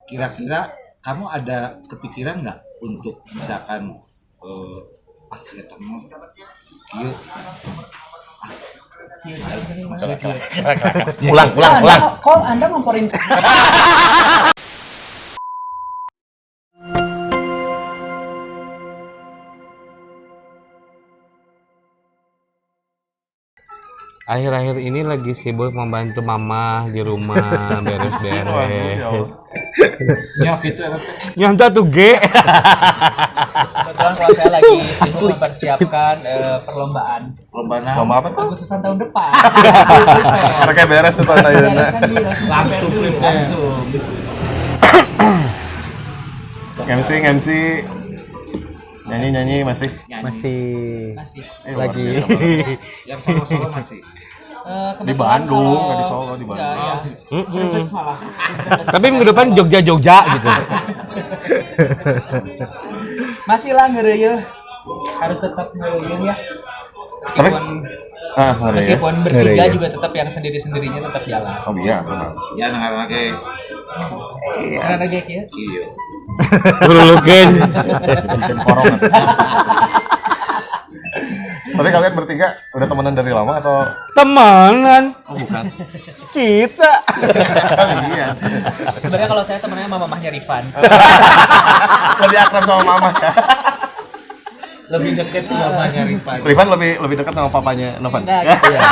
kira-kira kamu ada kepikiran nggak untuk misalkan si eta mah kieu Ulang. Kok Anda ngomporin? Akhir-akhir ini lagi sibuk membantu mama di rumah beres-beres. nyok itu apa? Nyanta tuh G. Kebetulan kalau saya lagi sibuk mempersiapkan perlombaan Lomba apa? Agustusan tahun depan. Karena kayak beres tuh Pak Ayeuna. Langsung prepare. MC nyanyi masih. Masih Lagi. Yang solo-solo masih. Di Bandung, nggak di Solo, di Bandung. Brebes malah. Tapi minggu depan Jogja gitu. Masih lah ngereuyeuh. Harus tetap ngereuyeuh ya. Tapi Meskipun bertiga juga tetap yang sendiri-sendirinya tetap jalan. Oh iya, benar. Ya ngarana ge. Karena dia kieu. Iya. Ululukeun. Korong. Tapi kalian bertiga udah temenan dari lama atau Temenan. oh, bukan? Kita. Iya. Sebenarnya kalau saya temennya sama mamahnya Rifan. Lebih akrab sama mama ya. Lebih deket ke mamanya Rifan. Rifan lebih dekat sama papanya Novan. Nah, gitu ya.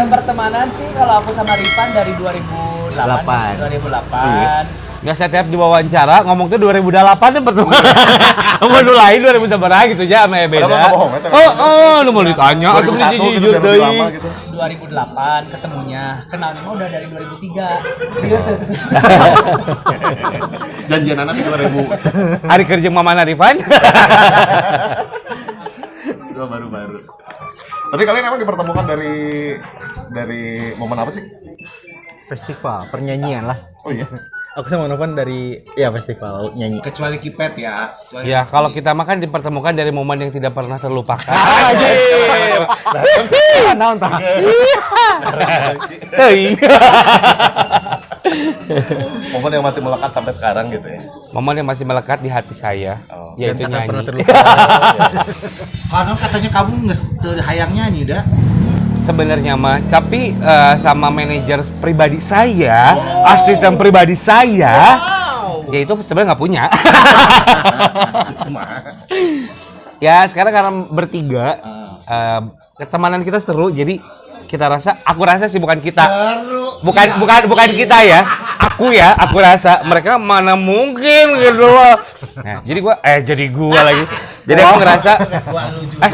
Pertemanan sih kalau aku sama Rifan dari 2008. Nggak setiap diwawancara ngomong tuh 2008 tuh pertemuan. Ngomong dulu lain 2000 sabaraha gitu aja sama beda. Lu mau ditanya atau mesti jujur deui. 2008 ketemunya. Kenalnya mah udah dari 2003. Janjian anak 2000. Hari kerja Mama Narifan. Dua baru. Tapi kalian emang dipertemukan dari momen apa sih? Festival pernyanyian lah. Oh iya. Aku sama Novan dari festival nyanyi. Kecuali Kipet ya. Ya kalau kita makan dipertemukan dari momen yang tidak pernah terlupakan. Naon tah? Momen yang masih melekat sampai sekarang gitu ya. Momen yang masih melekat di hati saya, yaitu Dan tak pernah nyanyi. terlupakan. Karena katanya kamu hayang nyanyi dah. Sebenarnya mah, tapi sama manajer pribadi saya, asisten pribadi saya, ya itu sebenarnya nggak punya. Ya sekarang karena bertiga, ketemanan kita seru, jadi aku rasa sih bukan kita, bukan kita ya, aku rasa mereka mana mungkin gitu loh. Nah, jadi gua lagi, jadi aku ngerasa,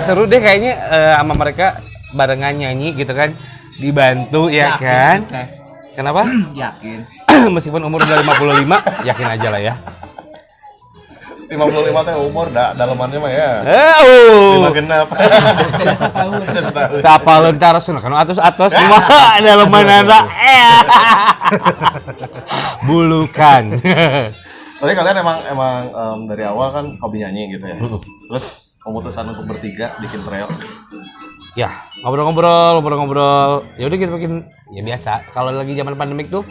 seru deh kayaknya sama mereka. Barengan nyanyi gitu kan, dibantu ya kan. Kenapa? Yakin. Meskipun umur udah 55, yakin aja lah ya. 55 teh umur dalemannya mah ya. 5 genap. Beda setahun. Apa lentar sunah kan atus semua daleman anda. Bulukan. Tapi kalian emang dari awal kan hobi nyanyi gitu ya. Terus memutuskan untuk bertiga bikin trio. Ya, ngobrol. Ya udah kita bikin ya biasa. Kalau lagi zaman pandemik tuh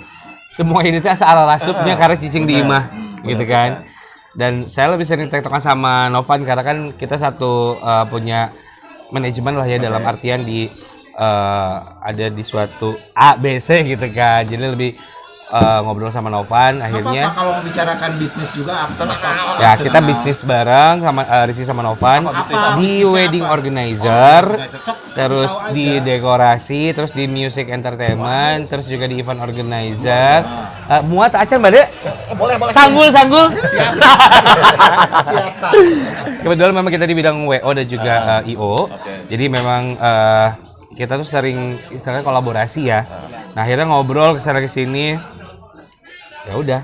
semua ini tuh asal rasupnya karena cicing di imah gitu kan. Dan saya lebih sering tektokan sama Novan karena kan kita satu punya manajemen lah ya dalam artian ada di suatu A, B, C gitu kan. Jadi lebih ngobrol sama Novan akhirnya. Apa kalau membicarakan bisnis juga apa? Ya kita bisnis bareng sama Rizky sama Novan di wedding organizer, terus di dekorasi, terus di music entertainment, terus juga di event organizer. Muat acan Bade? Boleh. Sanggul. Siap. Kebetulan memang kita di bidang WO dan juga IO. Jadi memang kita tuh sering istilahnya kolaborasi ya. Nah akhirnya ngobrol kesana kesini. Ya udah,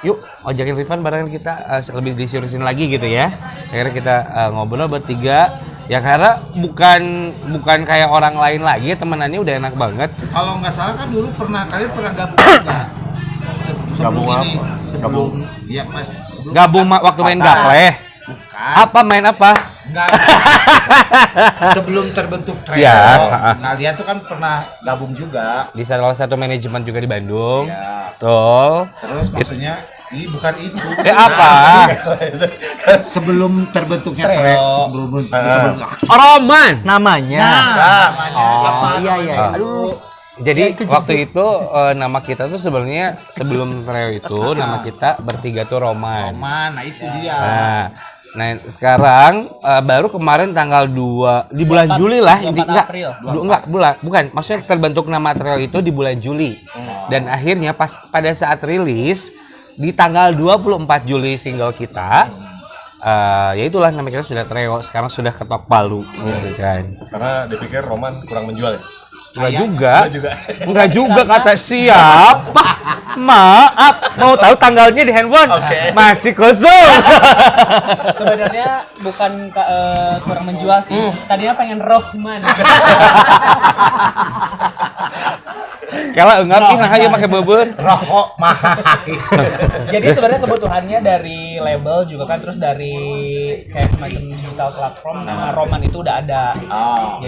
yuk ojakin Rifan bareng kita lebih diseriusin lagi gitu ya. Akhirnya kita ngobrol bertiga. Ya karena bukan kayak orang lain lagi, temenannya udah enak banget. Kalau nggak salah kan dulu kalian pernah gabung juga. Gabung apa? Sebelum iya pas. Gabung waktu main gapleh. Bukan. Apa main apa? enggak. Sebelum terbentuk trio, Ya. kalian tuh kan pernah gabung juga. Di salah satu manajemen juga di Bandung. Ya. Betul. Terus maksudnya ini bukan itu. Apa? Sebelum terbentuknya Trio. trio, sebelum Roman. Namanya. namanya apa? Iya. namanya? Aduh. Jadi waktu itu nama kita tuh sebenarnya sebelum trio itu nama kita bertiga tuh Roman. Roman, nah itu dia. Nah sekarang baru kemarin tanggal 2 di bulan 24 Juli lah 24 enggak April. bukan maksudnya terbentuk nama trio itu di bulan Juli. Dan akhirnya pada saat rilis di tanggal 24 Juli single kita ya itulah nama kita sudah trio, sekarang sudah ketok palu gitu kan. Karena dipikir Roman kurang menjual ya. Enggak Ayah, juga. juga. Enggak juga kata siapa? Maaf, mau tahu tanggalnya di handphone? Oke. Masih kosong. Sebenarnya bukan kurang menjual sih. Tadinya pengen Rohman. Kalau enggak nah ayo pakai bubur. Rokok mahal. Jadi sebenarnya kebutuhannya dari label juga kan, terus dari kayak semacam digital platform nama Roman itu udah ada. Oh,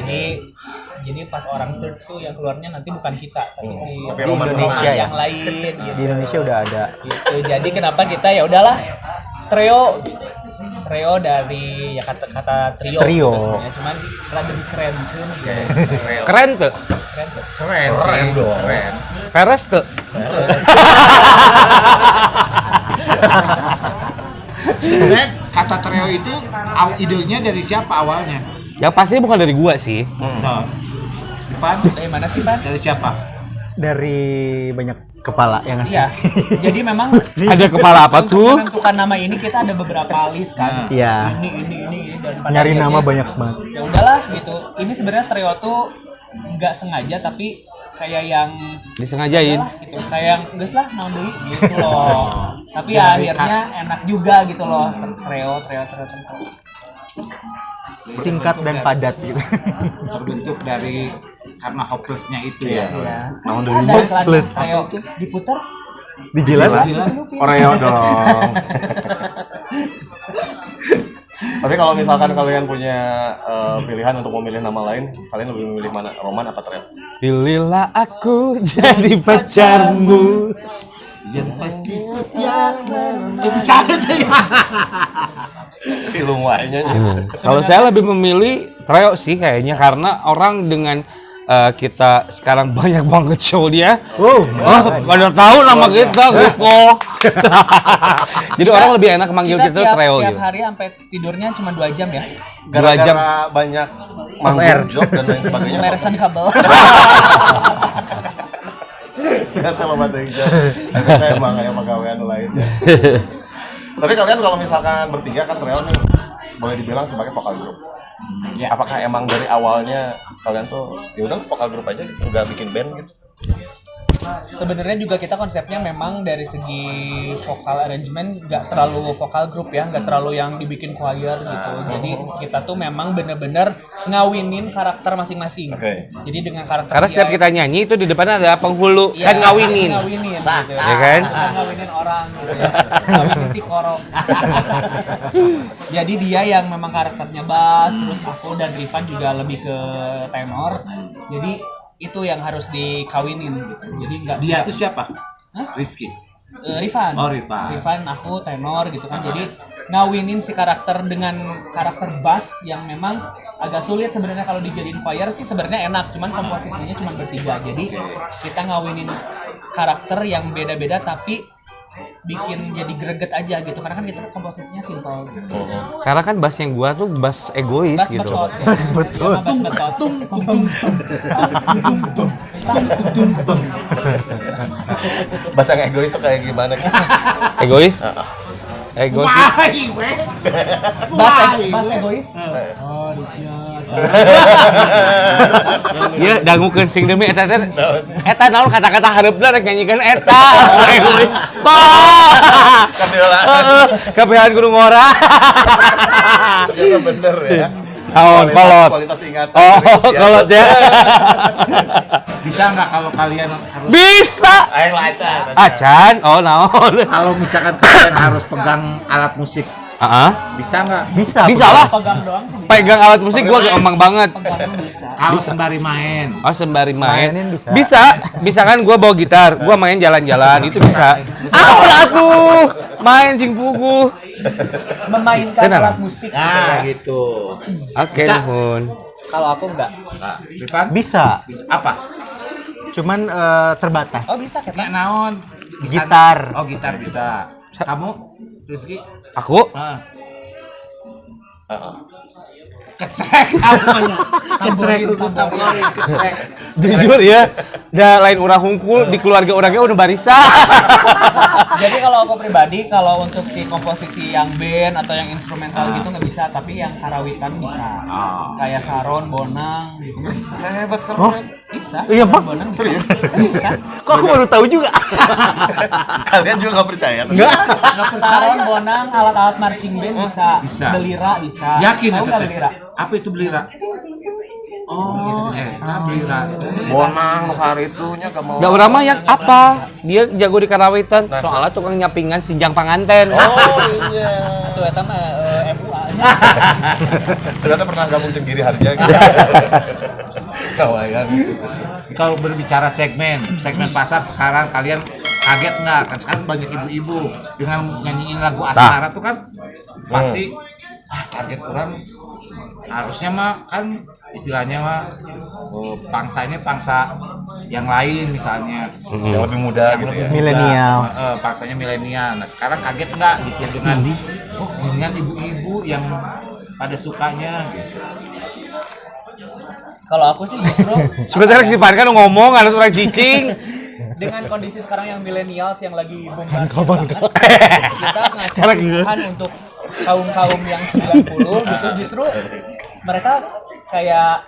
Jadi pas orang search tuh yang keluarnya nanti bukan kita, tapi si Tapi Di Roman Indonesia ya? yang lain gitu. Di Indonesia udah ada. Gitu. Jadi kenapa kita ya udahlah trio gitu. Trio dari ya kata trio, Trio. gitu sebenarnya, cuman rada lebih keren tuh gitu. Keren tuh. Keren tuh. keren sih, keren. Peres tuh. Sebenarnya kata trio itu idenya dari siapa awalnya? Yang pasti bukan dari gua sih. Nah, Pan, Dari mana sih, Pan? dari siapa? Dari banyak kepala yang ngasih. Iya. Jadi memang Ada kepala apa untuk tuh? menentukan nama ini kita ada beberapa list kan. Iya. Ini dan pada Nyari akhirnya, nama banyak banget. Ya udahlah gitu. Ini sebenarnya trio tuh nggak sengaja tapi kayak yang Disengajain. udahlah gitu. Kayak yang geus lah naon deui gitu loh. Tapi ya akhirnya enak juga gitu loh. Trio. Singkat dan padat gitu. Terbentuk dari karena hopelessnya itu ya. Iya. Tahun Ada 2000 iklan plus. trio diputer. Dijilat. Oreo dong. Tapi kalau misalkan kalian punya pilihan untuk memilih nama lain, kalian lebih memilih mana? Roman apa Trio? Pilihlah aku jadi pacarmu. Yang pasti setia. Bisa Silungwanya. Kalau saya lebih memilih trio sih kayaknya karena orang dengan kita sekarang banyak banget show dia. Oh, pada tahu nama kita gitu. Jadi orang lebih enak manggil kita tiap trio tiap gitu. hari sampai tidurnya cuma 2 jam ya. 2 jam. Gara-gara banyak manggung job dan lain sebagainya. Meresan kabel. Sekarang lo mata hijau. Kita emang kayak pegawaian lainnya. Tapi kalian kalau misalkan bertiga kan trio nih boleh dibilang sebagai vokal grup. Ya. Apakah emang dari awalnya kalian tuh ya udah vokal grup aja gitu, nggak bikin band gitu? Sebenarnya juga kita konsepnya memang dari segi vokal arrangement nggak terlalu vokal group ya, nggak terlalu yang dibikin choir gitu. Jadi kita tuh memang bener-bener ngawinin karakter masing-masing. Oke. Jadi dengan karakter Karena dia- setiap kita nyanyi itu di depan ada penghulu Iya, kan ngawinin. ngawinin gitu. Ya kan? Bukan ngawinin orang gitu ya. Ngawinin tikorok. Jadi dia yang memang karakternya bass, terus aku dan Rifan juga lebih ke tenor. Jadi itu yang harus dikawinin gitu. Jadi enggak Dia tuh siapa? Hah? Rizky. Rifan. Oh, Rifan. Rifan, aku tenor gitu kan. Jadi ngawinin si karakter dengan karakter bass yang memang agak sulit sebenarnya kalau dijadiin choir sih sebenarnya enak, cuman komposisinya cuma bertiga. Jadi kita ngawinin karakter yang beda-beda tapi bikin jadi greget aja gitu. Karena kan kita komposisinya simple gitu. Karena kan bass yang gua tuh bass egois Bass gitu. betot. Bass betot. Bass betot. Bahasa yang egois itu kayak gimana? Egois? Egois sih. Bass egois. Oh, disiap. Iya, dangukeun sing demi eta teh. Eta naon kata-kata hareupna rek nyanyikeun eta. Egois. Pak. Kabehan kudu ngora. Ternyata bener ya. Naon kolot. Kualitas ingatan. Oh, kolot ya. Bisa nggak kalau kalian harus Bisa. Ayo lancar. Acan, oh naon. kalau misalkan kalian harus pegang alat musik Bisa nggak? Bisa lah. Pegang doang sih bisa. Pegang alat musik gua gampang banget. Pegang bisa. Kalau sembari main. Oh, sembari main. Mainin bisa. Bisa kan gua bawa gitar, gua main jalan-jalan itu bisa. Atuh, main jing pugu. Memainkan Kenal? alat musik. Nah, gitu. Oke, Bisa. nuhun. Kalau aku enggak. Nah, Rifan? Bisa, Bisa. Apa? cuman terbatas. Oh bisa kita. Kayak naon? Bisa- Gitar. Oh, gitar bisa. Kamu, Rizky? Aku Ah. Kecrek namanya. Kecrek itu tabloid, kecrek. jujur ya, da lain orang hungkul di keluarga orangnya udah barisa. Jadi kalau aku pribadi, kalau untuk si komposisi yang band atau yang instrumental gitu nggak bisa, tapi yang karawitan bisa. Kayak Saron, Bonang gitu bisa. Hebat kan. Oh, Bisa. Iya, Pak. Bonang bisa. Bisa. kok aku baru tahu juga? Kalian juga nggak percaya? Saron, Bonang, alat-alat marching band bisa. Bisa. Belira bisa. Yakin Tahu itu nggak teh? belira? Apa itu belira? Oh, belira. Bonang, nu hari itunya gak mau. Da urang mah yang apa? Dia jago di karawitan, soalnya tukang nyapingan sinjang panganten. Oh iya. Itu eta mah MUA nya. Sudah pernah gabung tim Giri Harja gitu. Kawayan. Kalau berbicara segmen pasar sekarang kalian kaget nggak? Kan sekarang banyak ibu-ibu dengan nyanyiin lagu asmara tuh kan pasti target orang harusnya mah kan istilahnya mah pangsanya pangsa yang lain misalnya Yang lebih muda gitu ya. Millennials. pangsanya milenial. Nah sekarang kaget nggak gitu dengan dengan ibu-ibu yang pada sukanya gitu. Kalau aku sih justru Sebentar si Pan kan ngomong harus orang cicing. dengan kondisi sekarang yang millennials yang lagi boom banget, kita ngasih suguhan untuk kaum yang 90 gitu, justru mereka kayak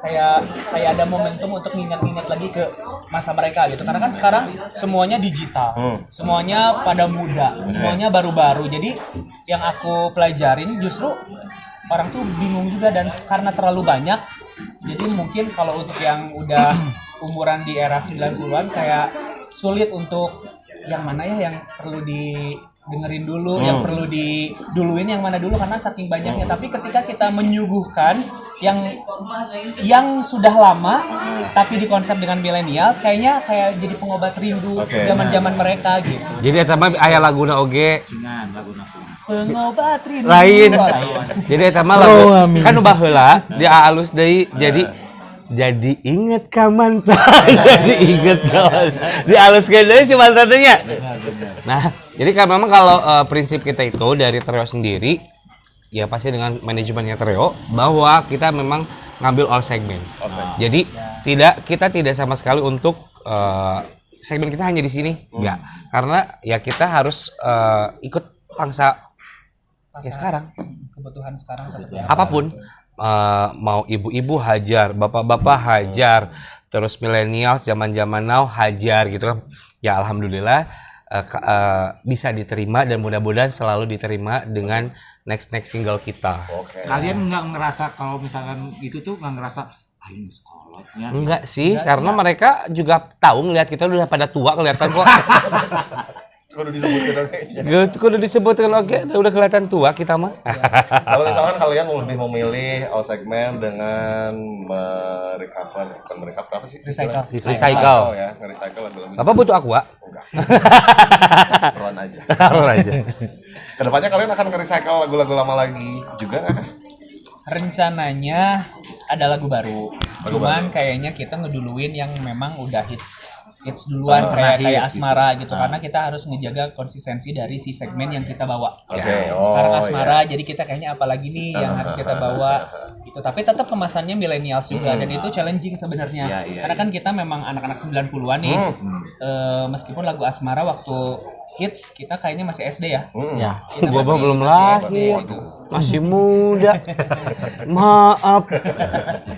kayak ada momentum untuk nginget-nginget lagi ke masa mereka gitu, karena kan sekarang semuanya digital, semuanya pada muda, semuanya baru-baru. Jadi yang aku pelajarin justru orang tuh bingung juga, dan karena terlalu banyak, jadi mungkin kalau untuk yang udah umuran di era 90-an kayak sulit untuk yang mana ya yang perlu didengerin dulu, yang perlu diduluin yang mana dulu, karena saking banyaknya. Tapi ketika kita menyuguhkan yang sudah lama tapi dikonsep dengan millennials, kayaknya kayak jadi pengobat rindu zaman-zaman mereka gitu. Jadi eta mah aya laguna oge Cingan lagu naku. Pengobat rindu. lain. Oh, lain. Jadi eta mah lagu kan ubah heula, dia alus deui jadi inget ka mantan. Jadi inget ka mantan. Dialuskeun deui si mantan teh nya. Nah, jadi kan memang kalau prinsip kita itu dari Treo sendiri ya pasti dengan manajemennya Treo bahwa kita memang ngambil all segmen. Jadi kita tidak sama sekali untuk segmen kita hanya di sini, enggak. Karena ya kita harus ikut pangsa ya sekarang. Kebutuhan sekarang seperti apa? Apapun mau ibu-ibu hajar, bapak-bapak hajar, terus milenial zaman-zaman now hajar gitu kan. Ya alhamdulillah bisa diterima dan mudah-mudahan selalu diterima dengan next single kita. Kalian nggak ngerasa kalau misalkan itu tuh nggak ngerasa ini sekolotnya? Enggak sih, karena mereka juga tahu ngelihat kita udah pada tua kelihatan kok. Kudu disebutkan oke. Kudu disebutkan oke, udah kelihatan tua kita mah. Kalau misalkan kalian lebih memilih all segmen dengan bukan merecover apa sih? Recycle. Recycle. Ya, nge-recycle lagu-lagu. Bapak butuh aqua? Enggak. Ruan aja. Taruh aja. Kedepannya kalian akan nge-recycle lagu-lagu lama lagi juga nggak? Rencananya ada lagu baru. Cuman kayaknya kita ngeduluin yang memang udah hits duluan, kayak Asmara gitu, karena kita harus ngejaga konsistensi dari si segmen yang kita bawa. Sekarang Asmara, jadi kita kayaknya apalagi nih yang harus kita bawa gitu. Tapi tetap kemasannya millennials juga, dan itu challenging sebenarnya. Karena kan kita memang anak-anak 90-an nih. Meskipun lagu Asmara waktu hits kita kayaknya masih SD ya. Ya. Kita Gua masih- belum masih las SD nih. gitu. Masih muda. Maaf.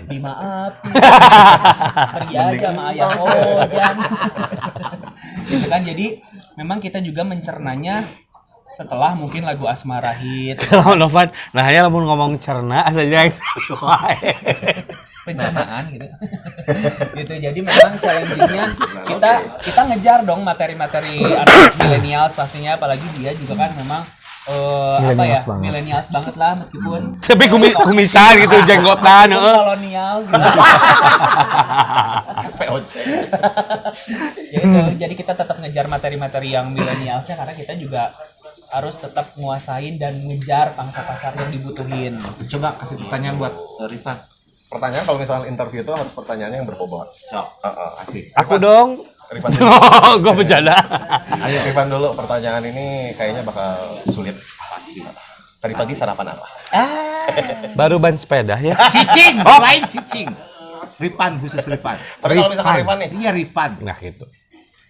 Dimaafi. Pergi aja sama ayah Ojan. Gitu kan, jadi memang kita juga mencernanya setelah mungkin lagu Asmara hit, Kalau Novan, nah hanya lamun ngomong cerna asa jadi pencernaan gitu. Gitu, jadi memang challenging-nya kita ngejar dong materi-materi anak millennials pastinya, apalagi dia juga kan memang Millennials banget. milenials banget lah meskipun Tapi kumisan gitu, jenggotan, heeh. kolonial gitu. POC. Gitu. Jadi kita tetap ngejar materi-materi yang milenialsnya karena kita juga harus tetap nguasain dan ngejar pangsa pasar yang dibutuhin. Coba kasih pertanyaan buat Rifan. Pertanyaan kalau misalnya interview itu harus pertanyaannya yang berbobot. Sok, kasih. Aku dong. Rifan dulu. Oh, gue bercanda. Ayo Rifan dulu, pertanyaan ini kayaknya bakal sulit. Pasti. Tadi pagi sarapan apa? Baru ban sepeda ya. Cicing, lain cicing. Rifan, khusus Rifan. Tapi kalau misalkan Rifan nih, Iya Rifan. Nah gitu.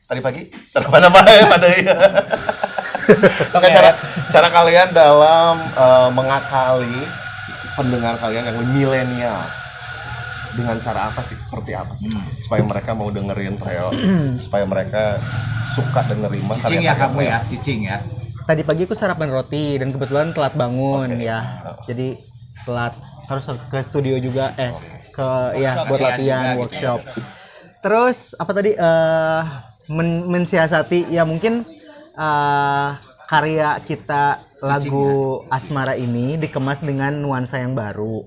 tadi pagi sarapan apa ya pada ya? Oke, cara kalian dalam mengakali pendengar kalian yang millennials dengan cara apa sih? Seperti apa sih? Supaya mereka mau dengerin Treo, supaya mereka suka dengerin Cicing ya kamu ya, cicing ya. Tadi pagi aku sarapan roti dan kebetulan telat bangun ya. Jadi telat harus ke studio juga ke buat latihan juga, workshop. Terus apa tadi mensiasati ya mungkin karya kita lagu Asmara ini dikemas dengan nuansa yang baru.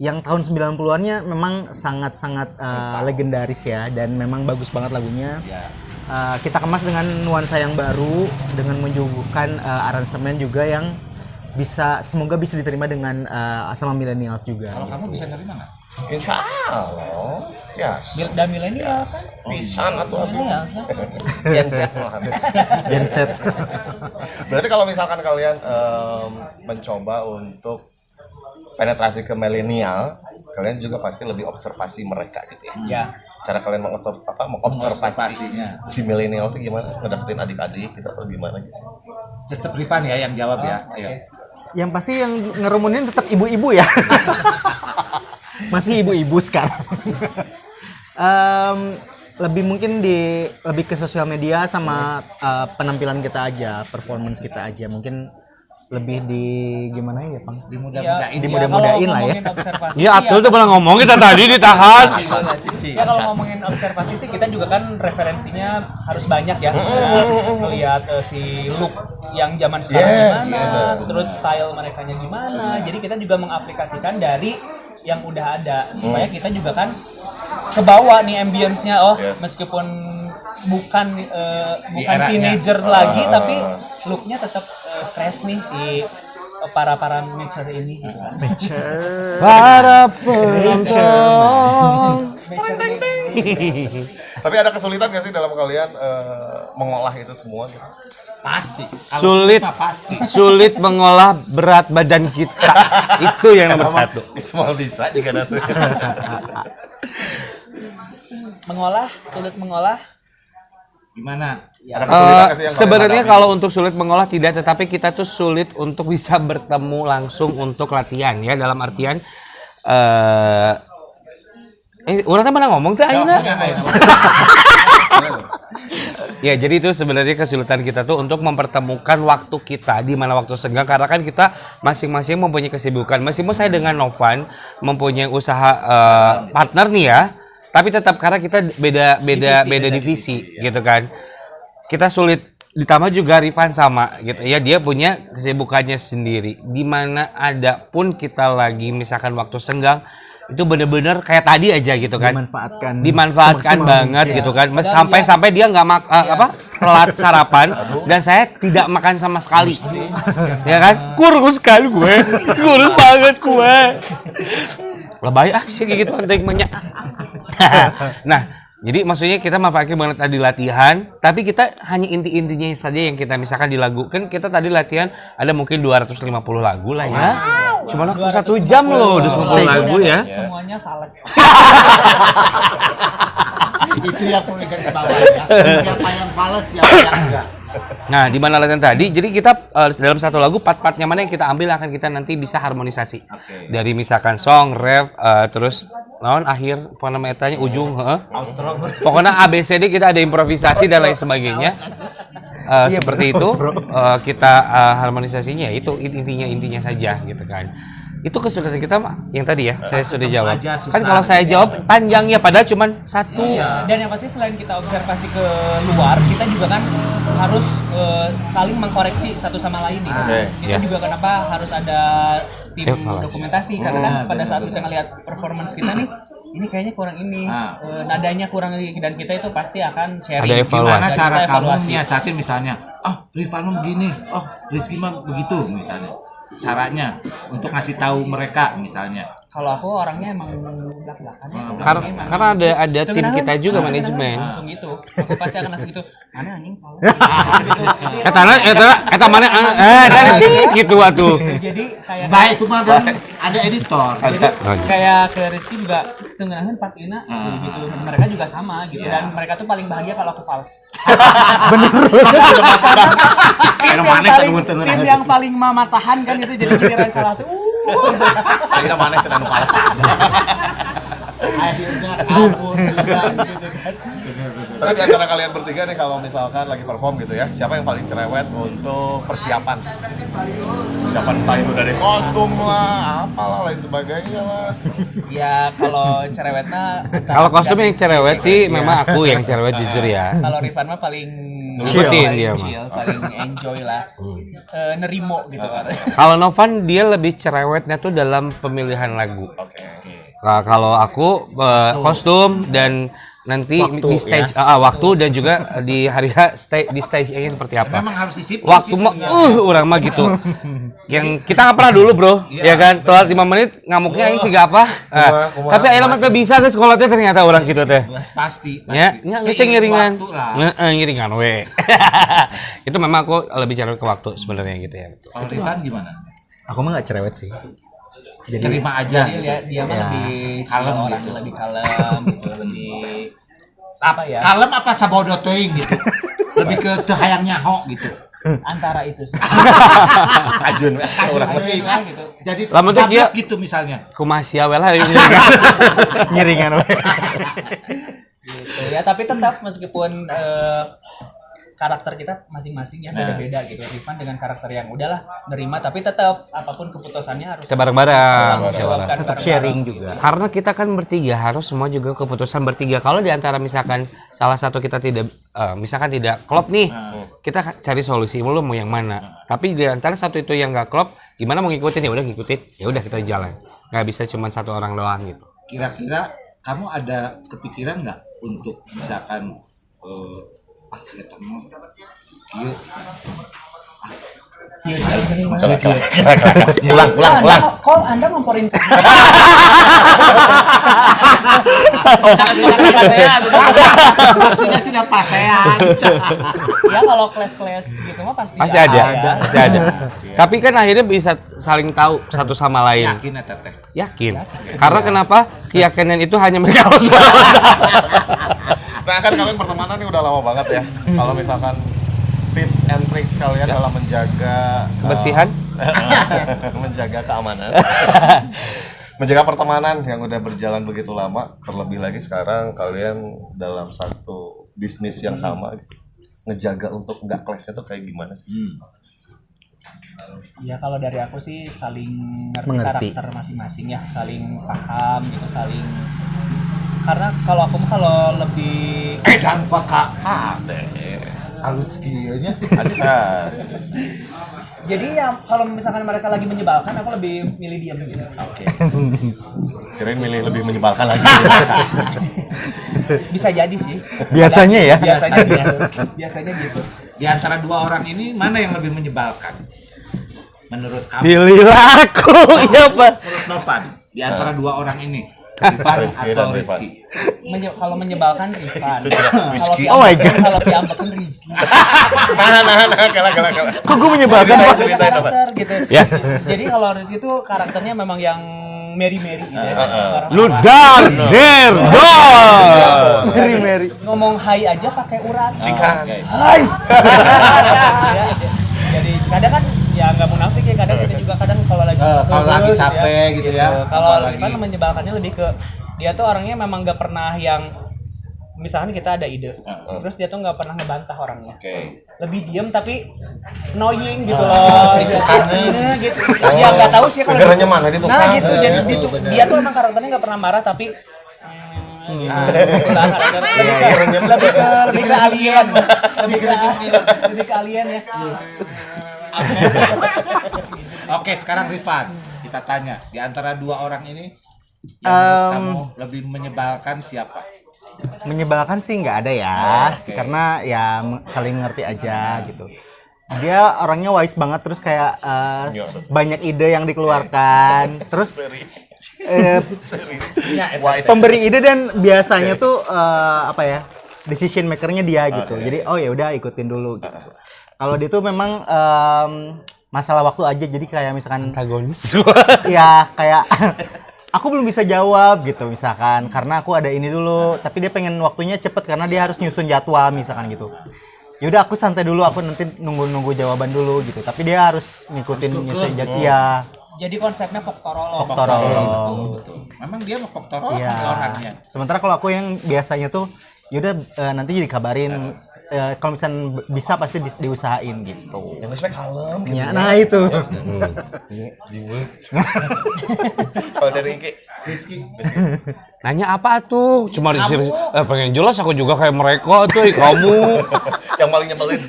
Yang tahun 90-annya memang sangat-sangat legendaris ya dan memang bagus banget lagunya. Kita kemas dengan nuansa yang baru dengan menyuguhkan aransemen juga yang semoga bisa diterima dengan sama millennials juga. Kalau kamu bisa nerima nggak? Insya Allah. Ya. Dan milenial kan? Pisan atau apa? Milenial kan? Gen Z lah. Gen Z. Berarti kalau misalkan kalian mencoba untuk penetrasi ke milenial, kalian juga pasti lebih observasi mereka gitu ya. Ya. Cara kalian mengobservasi Mengobservasinya. si milenial itu gimana? Ngedeketin adik-adik gitu atau gimana gitu? Tetap Rifan ya yang jawab ya. Ayo. Yang pasti yang ngerumunin tetap ibu-ibu ya. Masih ibu-ibu sekarang. Lebih mungkin lebih ke sosial media sama penampilan kita aja, performance kita aja. Mungkin lebih gimana ya, Bang? Dimudah-mudahin. Dimudah-mudahin lah ya. Iya, Atul tuh pernah ngomong kita tadi ditahan. Cicing. Ya kalau ngomongin observasi sih kita juga kan referensinya harus banyak ya. Melihat si look yang zaman sekarang gimana, terus style merekanya gimana. Jadi kita juga mengaplikasikan dari yang udah ada supaya kita juga kan kebawa nih ambience-nya meskipun bukan eranya. teenager lagi tapi looknya tetap fresh nih si para mature ini gitu kan. Para penonton. Tapi ada kesulitan nggak sih dalam kalian mengolah itu semua gitu? Pasti. Kalau Sulit. mah pasti. Sulit mengolah berat badan kita. Itu yang nomor satu. Small bisa juga tuh. Sulit mengolah Gimana? Ada kesulitan nggak sih yang Sebenarnya kalian kalau untuk sulit mengolah tidak, tetapi kita tuh sulit untuk bisa bertemu langsung untuk latihan ya, dalam artian orang kan pernah ngomong tuh Aina. Ya, jadi itu sebenarnya kesulitan kita tuh untuk mempertemukan waktu kita di mana waktu senggang, karena kan kita masing-masing mempunyai kesibukan. Meskipun saya dengan Novan mempunyai usaha partner nih ya, tapi tetap karena kita beda divisi gitu kan. Kita sulit, ditambah juga Rifan sama gitu ya, dia punya kesibukannya sendiri. Di mana ada pun kita lagi misalkan waktu senggang, itu bener-bener kayak tadi aja gitu kan, dimanfaatkan banget gitu kan, sampai dia nggak telat sarapan dan saya tidak makan sama sekali ya kan, kurus kan gue, kurus banget gue, lebay sih gitu kan tekniknya. Nah, jadi maksudnya kita manfaatkan banget tadi latihan, tapi kita hanya inti-intinya saja yang kita misalkan di lagu. Kan kita tadi latihan ada mungkin 250 lagu lah ya. Cuma aku 1 jam loh 250 lagu ya. semuanya fals. Itu yang perlu garis bawah ya. Siapa yang fals, siapa yang enggak. Nah, di mana latihan tadi, jadi kita dalam satu lagu part-partnya mana yang kita ambil akan kita nanti bisa harmonisasi. Dari misalkan song, ref, terus akhir pokoknya metanya ujung, pokoknya ABCD kita ada improvisasi dan lain sebagainya. Seperti itu kita harmonisasinya itu intinya saja gitu kan. Itu kesulitan kita mah yang tadi ya, saya sudah jawab. aja susah. Kan kalau saya jawab panjangnya padahal cuma satu. Dan yang pasti selain kita observasi ke luar, kita juga kan harus saling mengkoreksi satu sama lain nih. Oke. Itu Ya. juga kenapa harus ada tim Evaluasi. dokumentasi karena kan pada saat kita ngelihat performance kita nih, ini kayaknya kurang ini, nadanya kurang ini, dan kita itu pasti akan sharing. Ada evaluasi. Gimana Dan cara kita kamu evaluasi. nyiasatin misalnya, Rifano begini, Rizky mah begitu misalnya. Caranya untuk ngasih tahu mereka misalnya. Kalau aku orangnya emang belak-belakan. Karena ada tim kita juga manajemen. Langsung gitu. Aku pasti akan langsung gitu. Mana anjing kalau Eta mana dari gitu atuh. Jadi kayak Baik itu mah kan ada editor. kayak ke Rizky juga tengenahun part ina gitu. Mereka juga sama gitu dan mereka tuh paling bahagia kalau aku fals. Tim yang paling mama tahan kan itu jadi giliran salah tuh. Akhirnya mana sedang palas. Akhirnya kabur juga gitu kan. Tapi di antara kalian bertiga nih kalau misalkan lagi perform gitu ya, siapa yang paling cerewet untuk persiapan? Persiapan entah itu dari kostum lah, apalah lain sebagainya lah. Ya kalau cerewetnya Kalau kostumnya yang cerewet sih memang aku yang cerewet jujur ya. kalau Rifan mah paling Ngikutin paling dia mah. chill, paling enjoy lah. Nerimo gitu kan. Kalau Novan dia lebih cerewetnya tuh dalam pemilihan lagu. Oke. Nah, kalau aku kostum dan nanti di stage waktu dan juga di hari di stage-nya seperti apa. Memang harus disiplin. Waktu sih mah sebenarnya. orang mah gitu. Yang kita nggak pernah dulu, Bro. Ya kan? Telat 5 menit ngamuknya aing sih gak apa. Tapi ayeuna mah teu bisa geus sekolah teh ternyata orang gitu teh. Pasti. Ya, geus ngiringan. Waktu lah. Ngiringan we. Itu memang aku lebih cerewet ke waktu sebenarnya gitu ya. Kalau Rifan gimana? Aku mah nggak cerewet sih. Jadi Terima aja. Jadi dia mah lebih kalem orang gitu. lebih kalem, gitu, lebih apa ya? Kalem apa sabodo teuing gitu. Lebih ke teu hayang nyaho gitu. Antara itu sih. Ajun, orang Teuing lah gitu. Jadi Lamun teh tabrak kieu- gitu misalnya. Kumaha sia we lah ngiringan we. Gitu. Ya tapi tetap meskipun karakter kita masing-masing ya beda-beda gitu. Rifan dengan karakter yang udahlah nerima tapi tetap apapun keputusannya harus Kita bareng-bareng. jawabkan Tetap sharing juga. Karena kita kan bertiga harus semua juga keputusan bertiga. Kalau di antara misalkan salah satu kita tidak misalkan tidak klop nih, kita cari solusi lu mau yang mana. Tapi di antara satu itu yang nggak klop, gimana mau ngikutin ya udah ngikutin. Ya udah kita jalan. Nggak bisa cuma satu orang doang gitu. Kira-kira kamu ada kepikiran nggak untuk misalkan saya temu iya Ulang. Kok Anda ngomporin maksudnya sih apa saya ya kalau kelas-kelas gitu mah pasti Pasti ada. Pasti ada. Tapi kan akhirnya bisa saling tahu satu sama lain. yakin ya teteh Yakin. Karena kenapa? Keyakinan itu hanya mereka. Nah kan kalian pertemanan ini udah lama banget ya. Kalau misalkan tips and tricks kalian dalam menjaga Kebersihan? menjaga keamanan, menjaga pertemanan yang udah berjalan begitu lama, terlebih lagi sekarang kalian dalam satu bisnis yang sama, ngejaga untuk nggak clash-nya tuh kayak gimana sih? Ya kalau dari aku sih saling ngerti Mengerti. karakter masing-masing ya, saling paham gitu, saling karena kalau aku mah kalau lebih dan kok halus kieunya Aca. jadi ya kalau misalkan mereka lagi menyebalkan aku lebih milih diam gitu. Oke. Kirain milih lebih menyebalkan lagi. Bisa jadi sih. Biasanya ya. Biasanya gitu. di antara dua orang ini mana yang lebih menyebalkan menurut kamu Pilihlah aku, ya Pak. menurut Novan di antara dua orang ini Rifan Rizky atau dan Rifan. Rizky Kalau menyebalkan Rifan. Itu sudah Rizky. Oh my God. Kalau diambekin Rizky. Nah, kalah. Kok gue menyebalkan Ceritain, Pak? ceritain apa? Karakter gitu. Ya. Jadi kalau Rizky itu karakternya memang yang Mary gitu ya. Orang- Lu dar, der, dor. Mary. ngomong hai aja pakai urat. Cikan. Hai. Ya, jadi kadang kan ya nggak munafik ya, kadang kita juga kadang kalau lagi kalau lagi capek gitu ya, Kalau apalagi- Rifan menyebalkannya lebih ke dia tuh orangnya memang nggak pernah yang misalkan kita ada ide, terus dia tuh nggak pernah ngebantah orangnya. Oke. Lebih diem tapi annoying gitu loh. Biasanya gitu. Ya nggak tahu sih kalau Negaranya mana di tukang. Nah gitu, jadi betul, benar. dia tuh emang karakternya nggak pernah marah tapi itulah karakter. Lebih ke alien, lebih ke alien ya. Oke, sekarang Rifan, kita tanya di antara dua orang ini yang menurut kamu lebih menyebalkan siapa? Menyebalkan sih nggak ada ya, Oke. karena ya saling ngerti aja gitu. Dia orangnya wise banget, terus kayak banyak ide yang dikeluarkan, terus pemberi ide dan biasanya tuh apa ya, decision makernya dia gitu. Jadi oh ya udah ikutin dulu gitu. Kalau dia tuh memang masalah waktu aja, jadi kayak misalkan Antagonis. ya kayak aku belum bisa jawab gitu misalkan karena aku ada ini dulu, tapi dia pengen waktunya cepet karena dia harus nyusun jadwal misalkan gitu. Yaudah aku santai dulu, aku nanti nunggu jawaban dulu gitu, tapi dia harus ngikutin nyusun jadwal. Iya. Jadi konsepnya poktorolog. Betul. Memang dia mau poktorolog Iya. orangnya. Sementara kalau aku yang biasanya tuh yaudah nanti jadi kabarin, kalau misalnya bisa pasti diusahain gitu. Yang respect kalem. Gitu. Ya, nah itu. Kalau dari Iki, Rizky, Nanya apa tuh? Cuma disini pengen jelas aku juga kayak mereka tuh, kamu. yang paling nyebelin.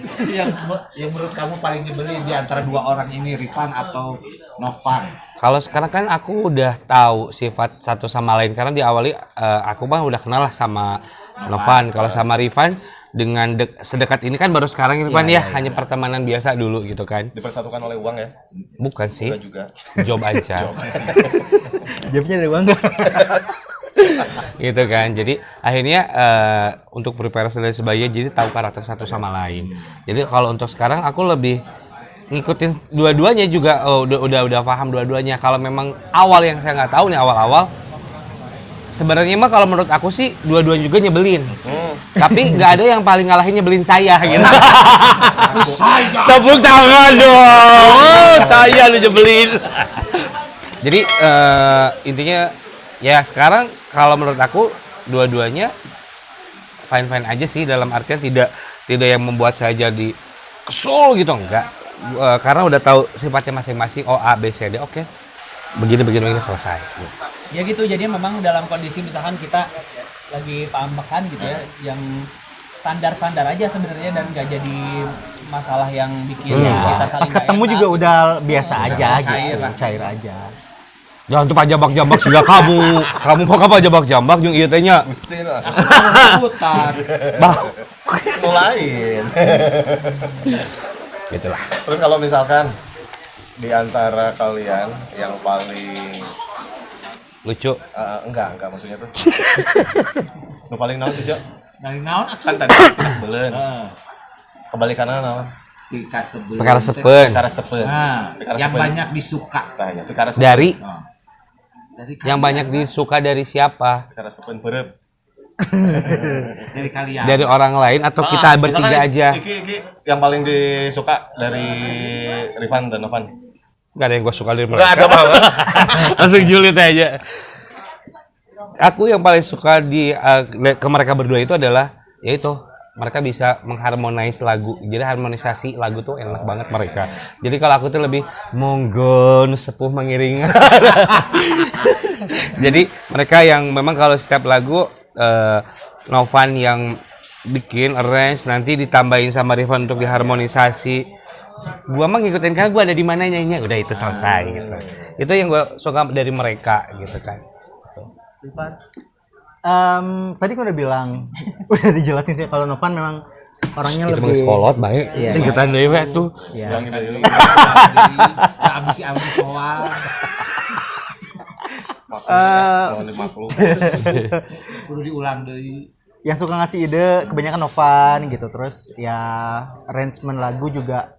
yang menurut kamu paling nyebelin di antara dua orang ini, Rifan atau Novan? Kalau sekarang kan aku udah tahu sifat satu sama lain karena diawali aku bang udah kenal lah sama Novan. Kalau sama Rifan dengan sedekat ini kan baru sekarang Rifan ya, hanya pertemanan biasa dulu gitu kan. Dipersatukan oleh uang ya? Bukan sih, Enggak juga. job aja. Jawabnya dari bangga. Gitu kan. Jadi akhirnya untuk preparation dan sebagainya jadi tahu karakter satu sama lain. Jadi kalau untuk sekarang aku lebih ngikutin dua-duanya juga, udah paham dua-duanya. Kalau memang awal yang saya nggak tahu nih awal-awal, sebenarnya mah kalau menurut aku sih dua-duanya juga nyebelin. Tapi nggak ada yang paling ngalahin nyebelin saya gitu. Tepuk tangan dong. Oh, saya lu nyebelin. Jadi intinya ya sekarang kalau menurut aku dua-duanya fine-fine aja sih, dalam artian tidak yang membuat saya jadi kesel gitu, enggak. Karena udah tahu sifatnya masing-masing, oh A, B, C, D, oke. Begini selesai. Ya gitu, jadi memang dalam kondisi misalkan kita lagi pambekan gitu ya, yang standar-standar aja sebenarnya dan nggak jadi masalah yang bikin kita saling Pas nggak ketemu enak juga gitu. udah biasa aja cair gitu, lah. cair aja. Jangan tuh jambak-jambak sih kamu mau apa jambak-jambak jeung ieu teh nya. Gusti lah. Hutan. Bah, Itu lain. gitulah. Terus kalau misalkan di antara kalian yang paling Lucu. enggak maksudnya tuh. Nu paling naon sih, Cok? Dari naon Kan tadi kita sebelen. Kebalikannya naon? Perkara sepen. Perkara sepen. Nah, Perkara yang sepen. banyak disuka. Tanya, perkara sepen. Dari Dari yang banyak disuka dari siapa? Perkara sepen berep. dari kalian. Dari orang lain atau kita bertiga aja? Iki yang paling disuka dari Rifan dan Novan. Gak ada yang gue suka dari Enggak mereka. ada banget. Langsung julid aja. Aku yang paling suka ke mereka berdua itu adalah yaitu mereka bisa mengharmonis lagu. Jadi harmonisasi lagu tuh enak banget mereka. Jadi kalau aku tuh lebih monggo sepuh mengiring. Jadi mereka yang memang kalau setiap lagu Novan yang bikin arrange, nanti ditambahin sama Rifan untuk diharmonisasi. Gua mah ngikutin kan gua ada di mana nyanyinya, udah itu selesai gitu. Itu yang gua suka dari mereka gitu kan. Tadi kan udah bilang, udah dijelasin sih kalau Novan memang orangnya Itu lebih sekolot baik. Iya. Ikutan deui we tuh. ya, Abis doang. Mohon dimaklum. Kudu diulang deui. yang suka ngasih ide kebanyakan Novan gitu. Terus ya arrangement lagu juga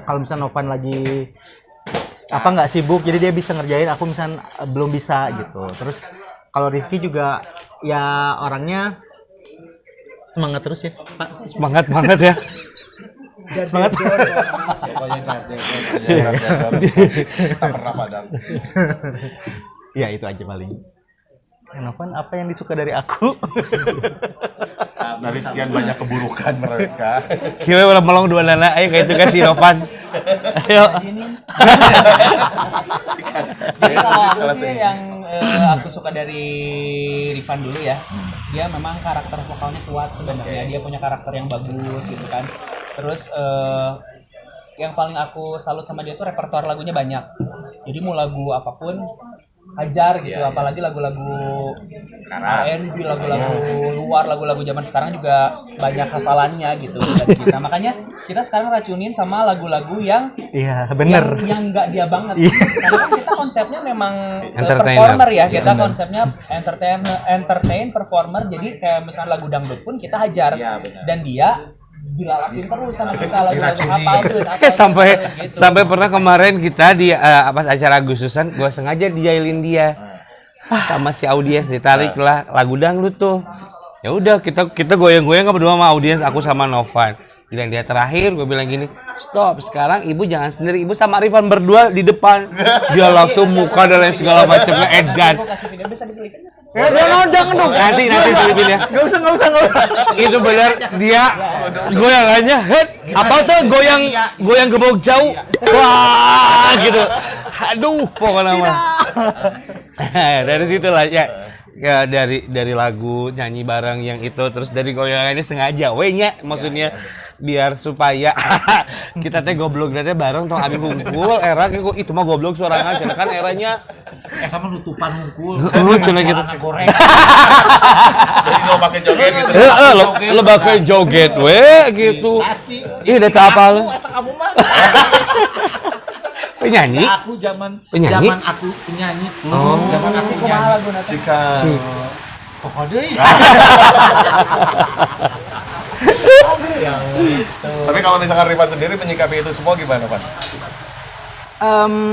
kalau misalnya Novan lagi apa nggak sibuk jadi dia bisa ngerjain, aku misalnya belum bisa gitu. Terus kalau Rizky juga ya orangnya semangat terus ya Pak. Semangat banget ya. Semangat. Pokoknya Tak pernah padam. Ya itu aja paling. Novan apa yang disuka dari aku? dari sekian banyak keburukan mereka. Kieu ulah melong dua nana ayo kayak itu kasih Novan. Ayo. Jadi kalau aku sih yang aku suka dari Rifan dulu ya, dia memang karakter vokalnya kuat sebenarnya. Dia punya karakter yang bagus gitu kan. Terus yang paling aku salut sama dia tuh repertoar lagunya banyak. Jadi mau lagu apapun hajar gitu, apalagi lagu-lagu R&B, lagu-lagu luar, lagu-lagu zaman sekarang juga banyak hafalannya gitu dari kita. Makanya kita sekarang racunin sama lagu-lagu yang Iya, bener. yang nggak dia banget. Karena kan kita konsepnya memang Entertainer. performer ya. Kita konsepnya entertain performer. Jadi kayak misalnya lagu dangdut pun kita hajar. Iya, benar. Dan dia dilalakin terus sama kita lagu-lagu sampai pernah kemarin kita di pas acara Agustusan gua sengaja dijailin dia sama si audiens, ditarik lah lagu dangdut tuh. Ya udah kita goyang-goyang berdua sama audiens, aku sama Novan. Bilang dia terakhir, gue bilang gini, stop, sekarang ibu jangan sendiri, ibu sama Rifan berdua di depan. Dia langsung muka dan lain segala macamnya edan. Jangan dong. Nanti selipin ya. Nggak usah. Itu benar dia goyangannya head apa tuh goyang gebok jauh. Wah gitu. Aduh, pokoknya mah. Dari situ lah ya dari lagu nyanyi bareng yang itu, terus dari goyangannya sengaja nya maksudnya biar supaya kita teh goblok teh bareng tong abi hungkul era itu mah goblok sorangan cenah kan eranya kamu nutupan hungkul cenah gitu goreng. Jadi lo pakai joget gitu. Lo pakai joget we gitu. Pasti. Ih eta apal. Eta kamu mah. Penyanyi? Aku zaman Penyanyi? aku penyanyi. Zaman aku penyanyi. Jika Pokoknya tapi kalau misalkan Rifan sendiri menyikapi itu semua gimana, Pan?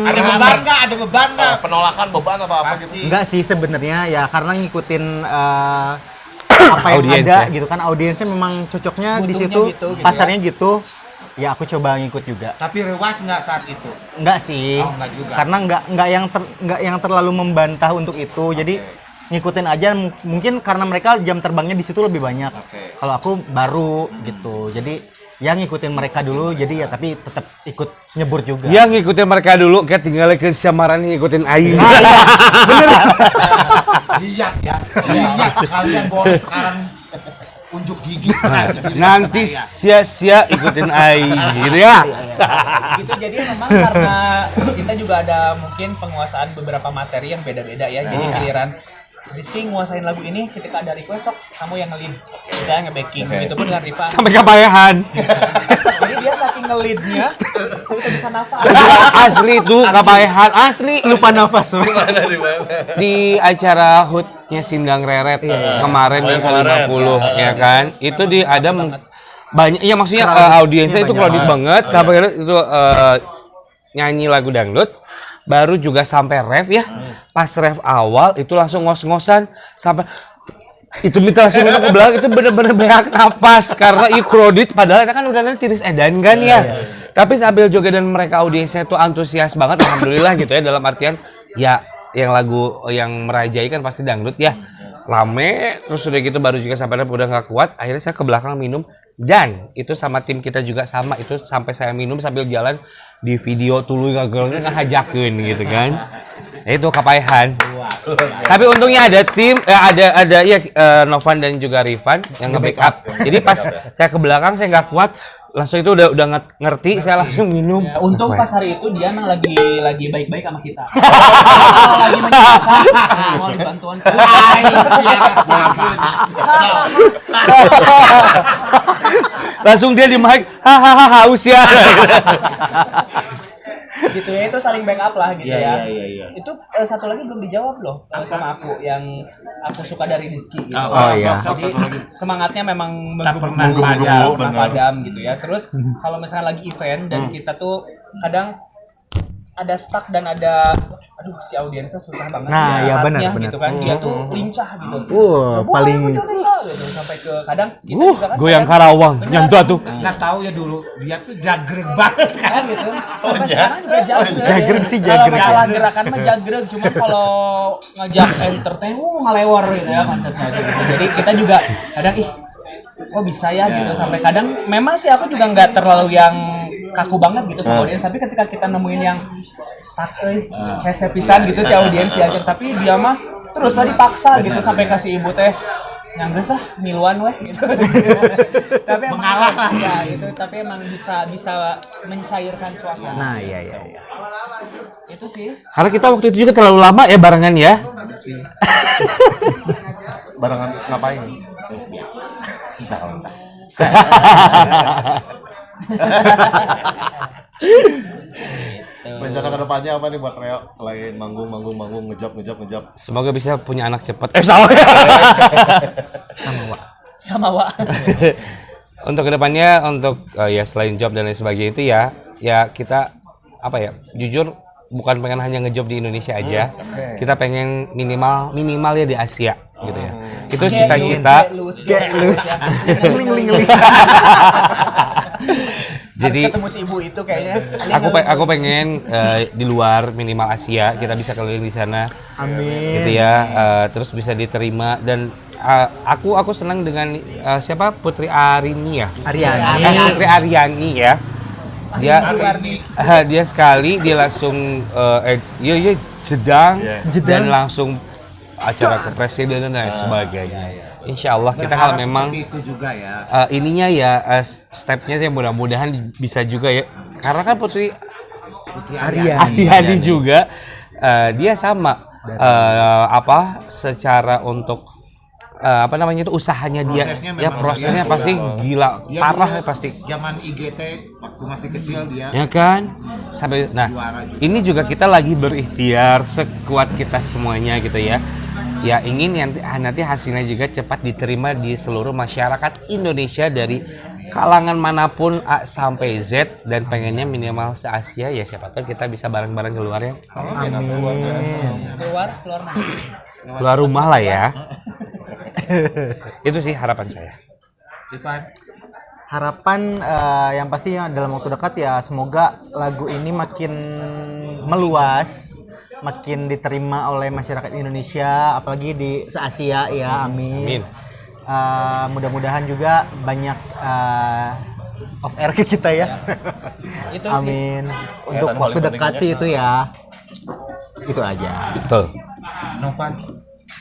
ada beban nggak? Ada beban nggak? Penolakan, beban apa gitu? Enggak sih sebenarnya ya, karena ngikutin apa yang Audiens ada ya? gitu kan, audiensnya memang cocoknya di Butuhnya situ, gitu pasarnya gitu. Ya aku coba ngikut juga. Tapi rewas nggak saat itu? Enggak sih. Oh, enggak juga. Karena enggak yang terlalu membantah untuk itu. Jadi ngikutin aja, mungkin karena mereka jam terbangnya di situ lebih banyak. Kalau aku baru gitu. Jadi yang ngikutin mereka dulu, jadi ya tapi tetap ikut nyebur juga. Yang ngikutin mereka dulu, kayak tinggal ke samaran ngikutin Aing. Lihat ya, lihat kalian boleh sekarang unjuk gigi. Nanti sia-sia ikutin Aing gitu ya. Gitu, jadi memang karena kita juga ada mungkin penguasaan beberapa materi yang beda-beda ya. Jadi giliran Rizky nguasain lagu ini, ketika ada request sok kamu yang nge-lead, kita yang nge-backing. Begitupun dengan Rifan. Sampai kepayahan. Jadi dia saking nge-leadnya, kita bisa nafas. Asli tuh kepayahan, asli. Lupa nafas. Di mana? Di acara HUT-nya Sindang Reret kemarin yang ke-50 ya kan. Itu ada banyak ya, maksudnya audiensnya itu crowded banget sampai itu nyanyi lagu dangdut. Baru juga sampai ref ya. Pas ref awal itu langsung ngos-ngosan sampai itu minta langsung minta ke belakang, itu bener-bener banyak napas karena crowded, padahal kan udah nanti tiris edan kan ya. Tapi sambil joget dan mereka audiensnya tuh antusias banget, alhamdulillah gitu ya, dalam artian ya yang lagu yang merajai kan pasti dangdut ya. Rame, terus udah gitu baru juga sampai udah nggak kuat, akhirnya saya ke belakang minum, dan itu sama tim kita juga sama, itu sampai saya minum sambil jalan di video tuluy gagelnya ngajakeun gitu kan. Itu kepayahan. Tapi untungnya ada tim, ada ya Novan dan juga Rifan yang nge-backup. Jadi pas saya ke belakang saya nggak kuat, langsung itu udah ngerti, saya langsung minum. Ya, untung pas hari itu dia emang lagi baik-baik sama kita. Lagi menyenangkan, mau dibantuan. Langsung dia di mic, hahaha haus ya. Gitu ya, itu saling backup lah gitu ya. Iya. Itu satu lagi belum dijawab loh sama aku, yang aku suka dari Rizky gitu. Oh, iya. Jadi semangatnya memang Tak pernah pernah padam, padam gitu ya. Terus kalau misalnya lagi event dan kita tuh kadang ada stuck dan ada si audiensnya susah banget Nah, ya saatnya benar. gitu kan. Dia tuh lincah gitu. Paling Gitu, sampai ke kadang kita juga kan Goyang kadang- Karawang, Benar. nyantu tuh. Nggak tahu ya dulu dia tuh jagreg banget kan. Kan gitu. Sampai sekarang juga jagreg. Jagreg sih, Kalau jagreg. masalah gerakan mah jagreg, cuma kalau ngajak entertain ngalewar gitu ya konsepnya gitu. Jadi kita juga kadang kok bisa ya gitu, sampai kadang memang sih aku juga nggak terlalu yang kaku banget gitu sama audiens, tapi ketika kita nemuin yang stuck hese pisan gitu si audiens diajar, tapi dia mah terus lah dipaksa gitu sampai kasih ibu teh nyangges lah miluan weh gitu. Tapi emang Mengalah lah. ya gitu, tapi emang bisa mencairkan suasana. Nah, iya. Itu sih. Karena kita waktu itu juga terlalu lama ya barengan ya. Barengan ngapain? Rencana kedepannya apa nih buat Reo selain manggung ngejob. Semoga bisa punya anak cepat. Salah. Sama Wak. Untuk kedepannya, untuk ya selain job dan lain sebagainya itu ya kita apa ya, jujur bukan pengen hanya ngejob di Indonesia aja. Kita pengen minimal ya di Asia gitu ya. Itu cita-cita. Get loose. Ngeling. Jadi harus ketemu si ibu itu kayaknya. aku pengen di luar minimal Asia kita bisa keliling di sana. Amin. Gitu ya. Terus bisa diterima dan aku senang dengan siapa Putri Arini ya. Putri Aryani ya. Dia sekali dia langsung jedang dan langsung acara kepresidenan dan sebagainya. Insya Allah kita kalau memang itu juga ya. ininya ya stepnya sih mudah-mudahan bisa juga ya, karena kan Putri Aryani juga dia sama secara untuk apa namanya itu usahanya dia prosesnya pasti gila parah pasti. Zaman IGT waktu masih kecil dia Ya kan? Sampai ini juga kita lagi berikhtiar sekuat kita semuanya gitu ya. Ya ingin nanti hasilnya juga cepat diterima di seluruh masyarakat Indonesia dari kalangan manapun A sampai Z, dan pengennya minimal se-Asia ya, siapa tahu kita bisa bareng-bareng keluar ya. Keluar rumah lah ya. Itu sih harapan saya. Ivan. Harapan yang pasti dalam waktu dekat ya semoga lagu ini makin meluas, makin diterima oleh masyarakat Indonesia, apalagi di se-Asia ya, amin. Mudah-mudahan juga banyak off air ke kita ya. Itu amin. Untuk waktu dekat sih itu ya. Itu aja. Betul. Novan.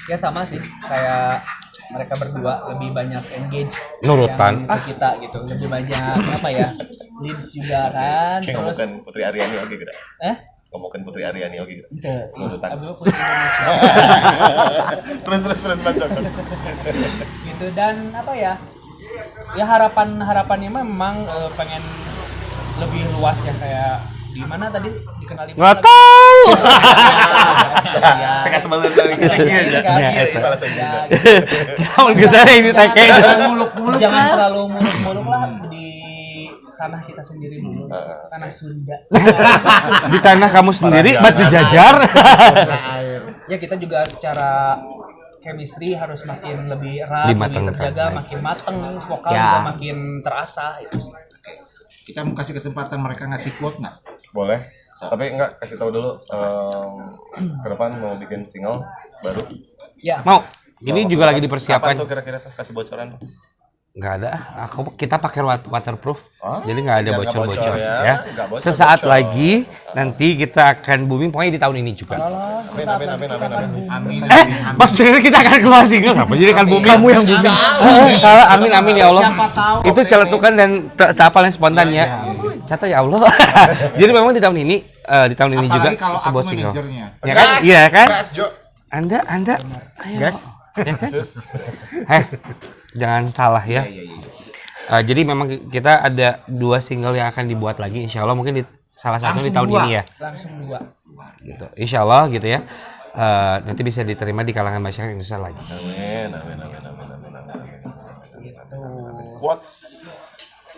Ya sama sih, kayak mereka berdua lebih banyak engage nurutan ke kita gitu, lebih banyak apa ya, leads juga kan. Kayak terus ngomongin Putri Aryani oke gitu. Ngomongin Putri Aryani oke gitu. Nurutan. Putri Indonesia. Terus baca. Gitu, dan apa ya harapannya memang pengen lebih luas ya, kayak di mana tadi dikenali nggak tahu. Kayak sebelum dari kita salah saya juga. Kamu bisa ini teke jangan terlalu muluk-muluk lah di tanah kita sendiri dulu, tanah Sunda. Di tanah kamu sendiri batu jajar. Ya kita juga secara chemistry harus makin lebih erat, lebih terjaga, makin mateng, vokal juga makin terasah itu sih. Kita mau kasih kesempatan mereka ngasih quote nggak? Boleh. Tapi enggak, kasih tahu dulu ke depan mau bikin single baru. Ya. Mau. Ini juga lagi dipersiapkan. Kapan tuh kira-kira tuh kasih bocoran? Nggak ada. Kita pakai waterproof. Jadi nggak ada bocor-bocor ya. Sesaat lagi nanti kita akan booming pokoknya di tahun ini juga. Amin. Maksudnya kita akan keluar single apa? Jadi kan booming. Kamu yang booming. Salah. Amin ya Allah. Siapa tahu. Itu celetukan dan tapal yang spontan ya. Catat ya Allah. Jadi memang di tahun ini juga kalau kita aku buat single. manajernya. Ya kan? Iya kan? Anda ayo. Gas. Ya kan? Jangan salah ya. Jadi memang kita ada 2 single yang akan dibuat lagi, insya Allah mungkin salah satu di tahun ini ya. Langsung 2. Gitu. Insya Allah gitu ya. Nanti bisa diterima di kalangan masyarakat Indonesia lagi. Amin. Quotes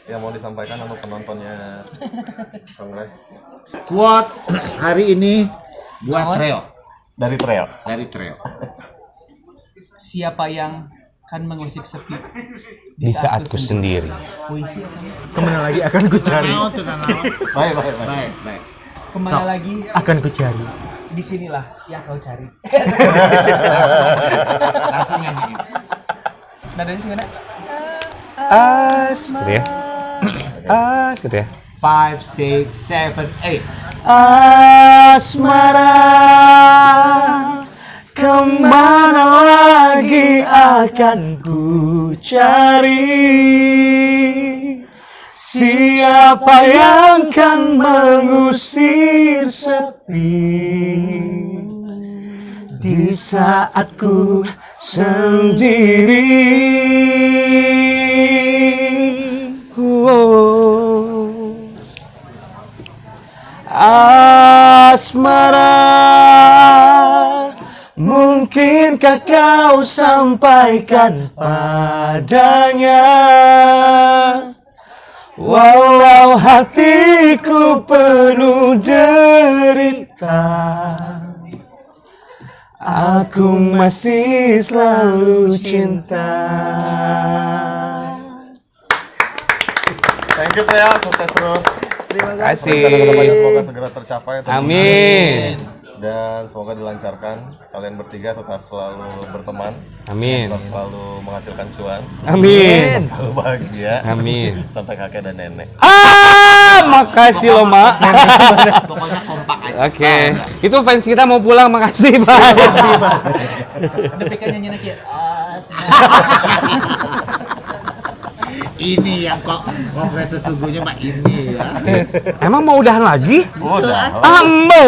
yang mau disampaikan untuk penontonnya Kongres. Quote hari ini buat Treo. Dari Treo. Siapa yang kan mengusik sepi Di saat ku sendiri. Puisi apa? Kemana lagi akan ku cari? Baik. Kemana lagi Akan ku cari. di sinilah yang kau cari. Langsung nyanyiin. Nadanya sih mana? gitu ya. Gitu ya. 5, 6, 7, 8. Asmara, kemana lagi akan ku cari? Siapa yang kan mengusir sepi di saat ku sendiri? Asmara, mungkinkah kau sampaikan padanya? Walau hatiku penuh derita, aku masih selalu cinta. Thank you Trea, sukses terus. Terima kasih. Rencana kedepannya semoga segera tercapai. Amin. Dan semoga dilancarkan. Kalian bertiga tetap selalu berteman. Amin. Tetap selalu menghasilkan cuan. Amin. Selalu bahagia. Amin. Sampai kakek dan nenek. Makasih loh, Mak. Pokoknya kompak aja. Oke. Itu fans kita mau pulang, makasih, Pak. Depikan nyanyi lagi. Ini yang kongres sesungguhnya mah ini ya. Emang mau udahan lagi? Udah. Ambo.